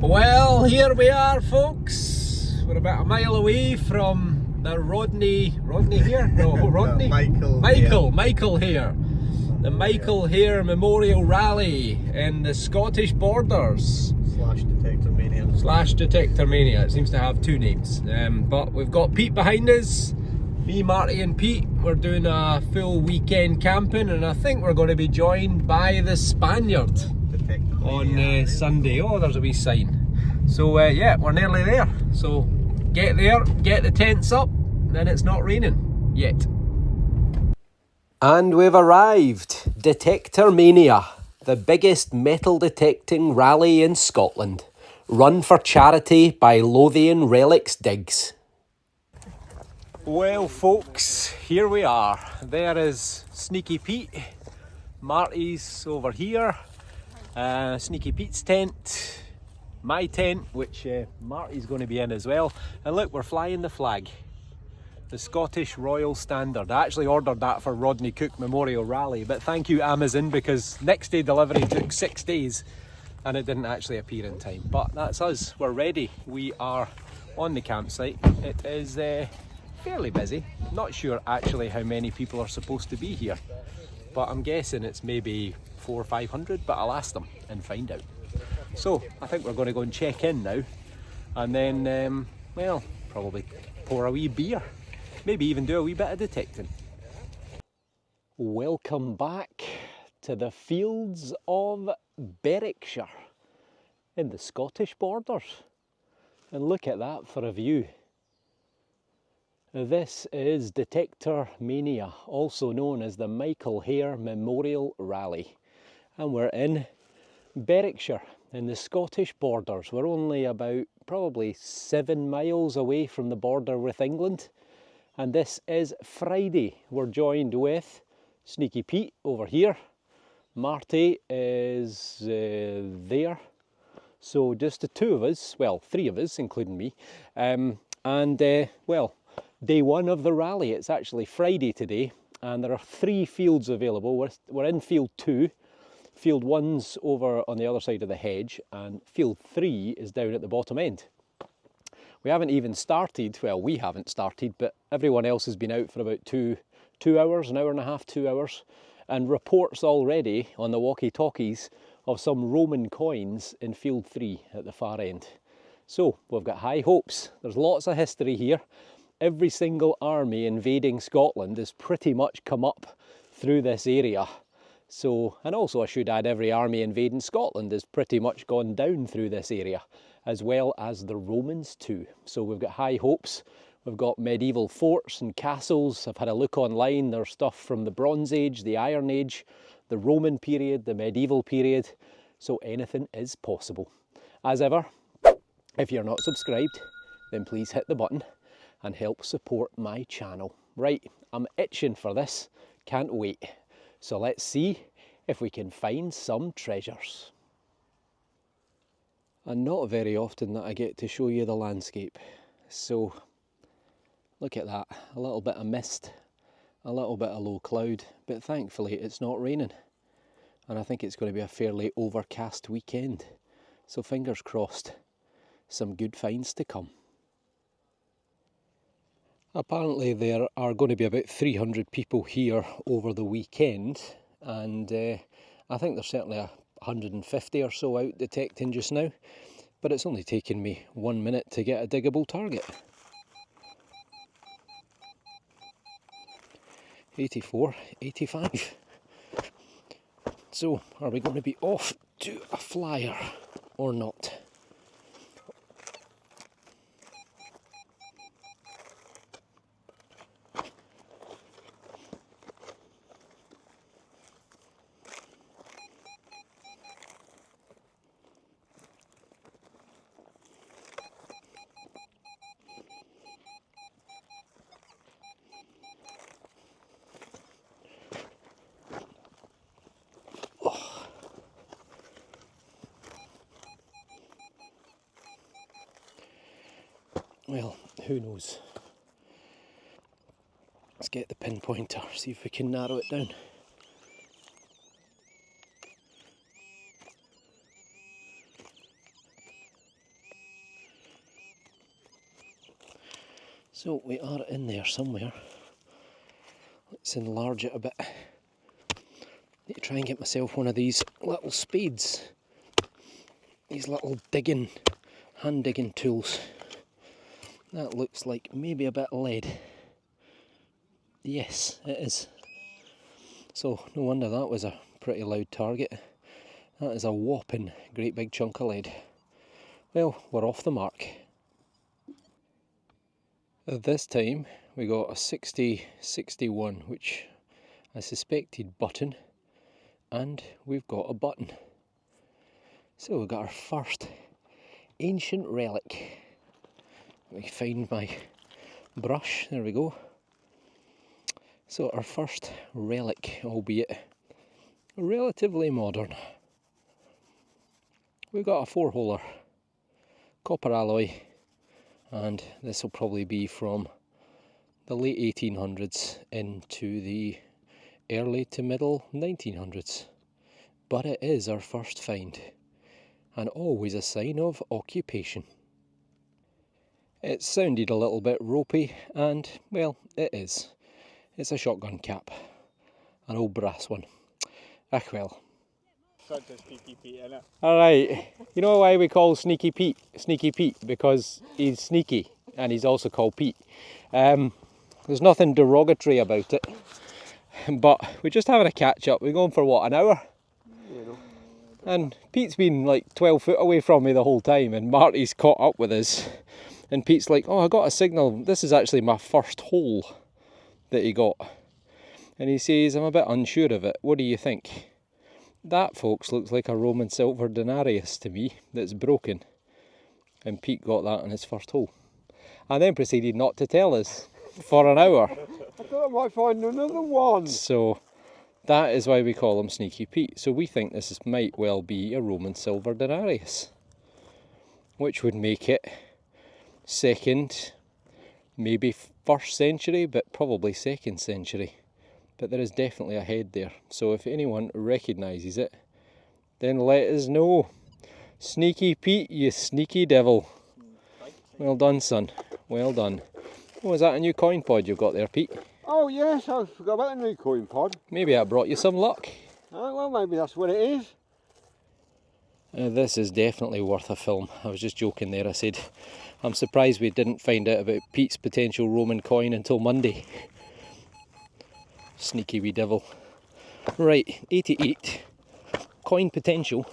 Well, here we are, folks. We're about a mile away from the Rodney here? No, Rodney? Michael Hare. The Michael Hare Memorial Rally in the Scottish borders. Slash Detectormania. It seems to have two names. But we've got Pete behind us. Me, Marty and Pete. We're doing a full weekend camping, and I think we're going to be joined by the Spaniard on Sunday. Oh, there's a wee sign. So yeah, we're nearly there. So get there, get the tents up, then it's not raining yet. And we've arrived. Detectormania, the biggest metal detecting rally in Scotland. Run for charity by Lothian Relics Digs. Well, folks, here we are. There is Sneaky Pete. Marty's over here. Sneaky Pete's tent. My tent, which Marty's going to be in as well. And look, we're flying the flag. The Scottish Royal Standard. I actually ordered that for Rodney Cook Memorial Rally, but thank you Amazon, because next day delivery took 6 days and it didn't actually appear in time. But that's us. We're ready. We are on the campsite. It is fairly busy. Not sure actually how many people are supposed to be here, but I'm guessing it's maybe 400 or 500, but I'll ask them and find out. So I think we're going to go and check in now, and then well, probably pour a wee beer, maybe even do a wee bit of detecting. Welcome back to the fields of Berwickshire in the Scottish borders, and look at that for a view. This is Detectormania, also known as the Michael Hare Memorial Rally, and we're in Berwickshire in the Scottish borders. We're only about probably 7 miles away from the border with England, and this is Friday. We're joined with Sneaky Pete over here. Marty is there. So just the two of us, well, 3 of us including me, well, day 1 of the rally. It's actually Friday today, and there are 3 fields available. We're in field 2. Field 1's over on the other side of the hedge, and field 3 is down at the bottom end. We haven't even started, well, we haven't started, but everyone else has been out for about two hours, an hour and a half, 2 hours, and reports already on the walkie-talkies of some Roman coins in field 3 at the far end. So we've got high hopes. There's lots of history here. Every single army invading Scotland has pretty much come up through this area. So, and also I should add, every army invading Scotland has pretty much gone down through this area, as well as the Romans too. So we've got high hopes. We've got medieval forts and castles. I've had a look online. There's stuff from the Bronze Age, the Iron Age, the Roman period, the medieval period. So anything is possible. As ever, if you're not subscribed, then please hit the button and help support my channel. Right, I'm itching for this. Can't wait. So let's see if we can find some treasures. And not very often that I get to show you the landscape. So look at that, a little bit of mist, a little bit of low cloud, but thankfully it's not raining. And I think it's going to be a fairly overcast weekend. So fingers crossed, some good finds to come. Apparently there are going to be about 300 people here over the weekend, and I think there's certainly 150 or so out detecting just now, but it's only taken me 1 minute to get a diggable target. 84, 85. So are we going to be off to a flyer or not? Well, who knows? Let's get the pinpointer, see if we can narrow it down. So we are in there somewhere. Let's enlarge it a bit. Need to try and get myself one of these little spades. These little digging, hand digging tools. That looks like maybe a bit of lead. Yes, it is. So no wonder that was a pretty loud target. That is a whopping great big chunk of lead. Well, we're off the mark. This time we got a 60-61, which I suspected button, and we've got a button. So we've got our first ancient relic. Let me find my brush, there we go. So our first relic, albeit relatively modern. We've got a 4-holer, copper alloy, and this will probably be from the late 1800s into the early to middle 1900s. But it is our first find, and always a sign of occupation. It sounded a little bit ropey, and well, it is. It's a shotgun cap, an old brass one. Ah well. Alright, you know why we call Sneaky Pete Sneaky Pete? Because he's sneaky, and he's also called Pete. There's nothing derogatory about it, but we're just having a catch up. We're going for what, an hour? And Pete's been like 12 foot away from me the whole time, and Marty's caught up with us. And Pete's like, oh, I got a signal. This is actually my first hole that he got. And he says, I'm a bit unsure of it. What do you think? That, folks, looks like a Roman silver denarius to me that's broken. And Pete got that on his first hole. And then proceeded not to tell us for an hour. I thought I might find another one. So that is why we call him Sneaky Pete. So we think this might well be a Roman silver denarius, which would make it 2nd, maybe 1st century, but probably 2nd century. But there is definitely a head there. So if anyone recognises it, then let us know. Sneaky Pete, you sneaky devil. Well done, son. Well done. Oh, is that a new coin pod you've got there, Pete? Oh yes, I forgot about the new coin pod. Maybe that brought you some luck. Oh, well, maybe that's what it is. This is definitely worth a film. I was just joking there. I said, I'm surprised we didn't find out about Pete's potential Roman coin until Monday. Sneaky wee devil. Right, 88. Coin potential.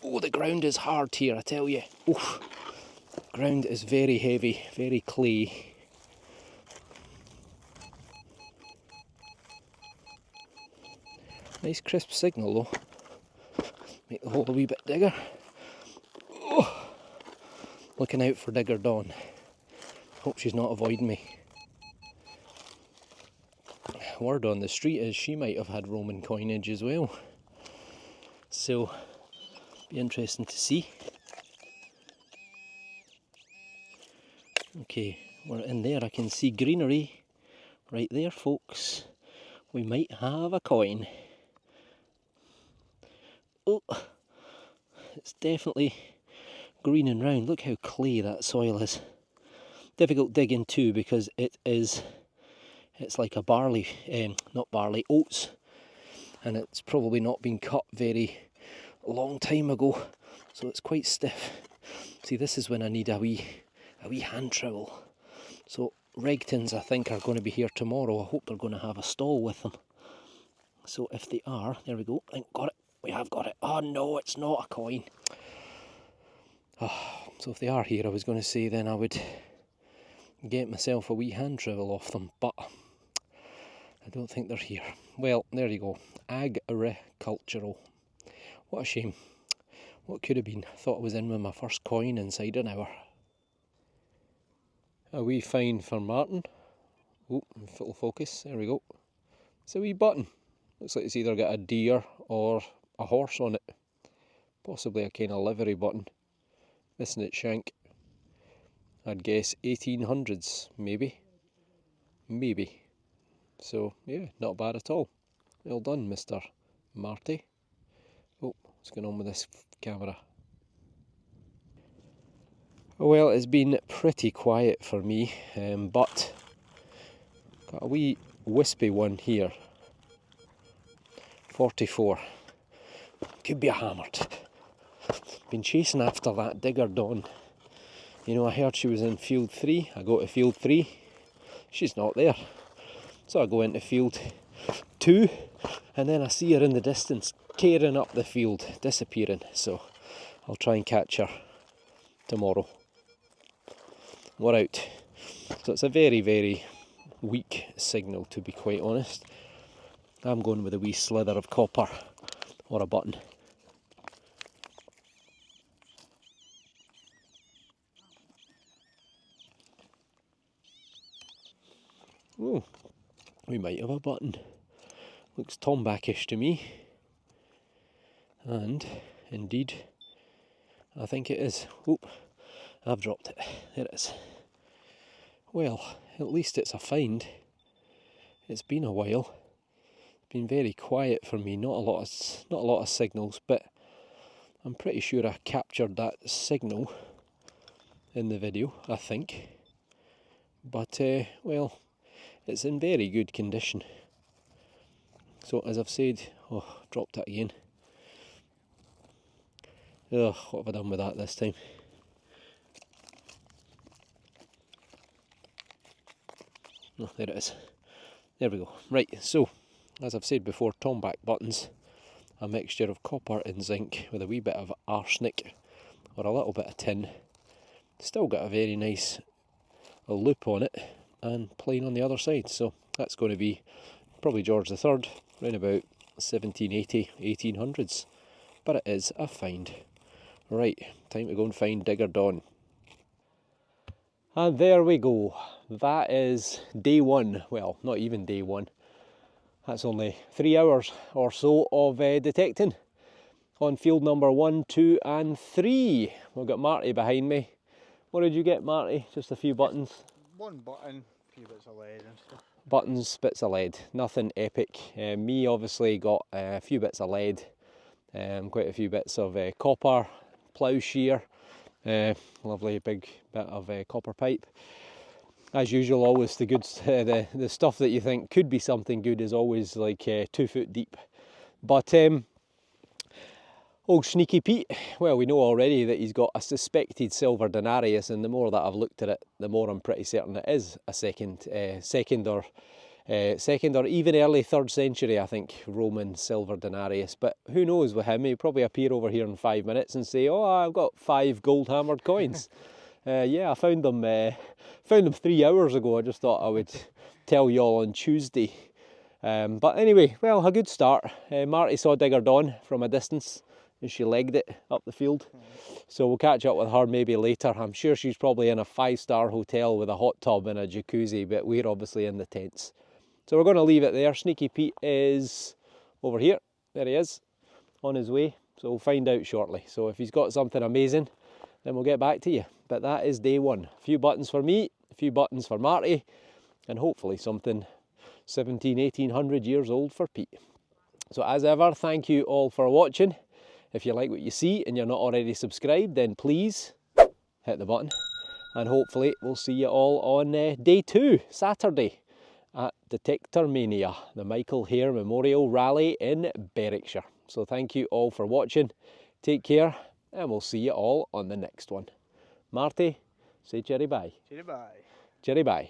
Oh, the ground is hard here, I tell you. Oof. Ground is very heavy, very clay. Nice crisp signal though. Make the hole a wee bit bigger. Oh. Looking out for Digger Dawn. Hope she's not avoiding me. Word on the street is she might have had Roman coinage as well. So, be interesting to see. Okay, we're in there. I can see greenery right there, folks. We might have a coin. Oh, it's definitely green and round. Look how clay that soil is. Difficult digging too because it's like a barley, not barley, oats, and it's probably not been cut very long time ago, so it's quite stiff. See, this is when I need a wee hand trowel. So Regtons, I think, are going to be here tomorrow. I hope they're going to have a stall with them. So if they are, there we go. I got it. We have got it. Oh no, it's not a coin. Oh, so if they are here, I was going to say then I would get myself a wee hand trowel off them, but I don't think they're here. Well, there you go. Agricultural. What a shame. What could have been? Thought I was in with my first coin inside an hour. A wee find for Martin. Oh, full focus. There we go. It's a wee button. Looks like it's either got a deer or a horse on it. Possibly a kind of livery button. Missing its shank. I'd guess 1800s, maybe. Maybe. So, yeah, not bad at all. Well done, Mr. Marty. Oh, what's going on with this camera? Well, it's been pretty quiet for me, but got a wee wispy one here. 44. Could be a hammered. Been chasing after that digger Dawn. You know, I heard she was in field 3. I go to field 3. She's not there. So I go into field 2, and then I see her in the distance, tearing up the field, disappearing. So I'll try and catch her tomorrow. We're out. So it's a very, very weak signal, to be quite honest. I'm going with a wee slither of copper or a button. Oh, we might have a button. Looks tombackish to me. And indeed, I think it is. Oop, I've dropped it. There it is. Well, at least it's a find. It's been a while. It's been very quiet for me. Not a lot of signals, but I'm pretty sure I captured that signal in the video, I think. But well, it's in very good condition. So as I've said, oh, dropped it again. Ugh, what have I done with that this time? Oh, there it is. There we go. Right, so, as I've said before, tomback buttons, a mixture of copper and zinc with a wee bit of arsenic or a little bit of tin. Still got a very nice loop on it and plain on the other side. So that's going to be probably George III, around about 1780, 1800s. But it is a find. Right, time to go and find Digger Dawn. And there we go. That is day 1. Well, not even day 1. That's only 3 hours or so of detecting on field number 1, 2 and 3. We've got Marty behind me. What did you get, Marty? Just a few buttons? One button, a few bits of lead and stuff. Buttons, bits of lead. Nothing epic. Me obviously got a few bits of lead, quite a few bits of copper, plough shear, lovely big bit of copper pipe. As usual, always the good, the stuff that you think could be something good is always like 2 foot deep. But old Sneaky Pete, well, we know already that he's got a suspected silver denarius, and the more that I've looked at it, the more I'm pretty certain it is a second or even early 3rd century, I think, Roman silver denarius. But who knows with him? He'll probably appear over here in 5 minutes and say, "Oh, I've got 5 gold hammered coins." Yeah, I found them 3 hours ago. I just thought I would tell you all on Tuesday. But anyway, well, a good start. Marty saw Digger Dawn from a distance and she legged it up the field. So we'll catch up with her maybe later. I'm sure she's probably in a 5-star hotel with a hot tub and a jacuzzi, but we're obviously in the tents. So we're going to leave it there. Sneaky Pete is over here. There he is, on his way. So we'll find out shortly. So if he's got something amazing, then we'll get back to you. But that is day 1. A few buttons for me, a few buttons for Marty, and hopefully something 1800 years old for Pete. So as ever, thank you all for watching. If you like what you see and you're not already subscribed, then please hit the button. And hopefully we'll see you all on day 2, Saturday, at Detectormania, the Michael Hare Memorial Rally in Berwickshire. So thank you all for watching. Take care, and we'll see you all on the next one. Marty, say cherry bye. Cherry bye. Cherry bye.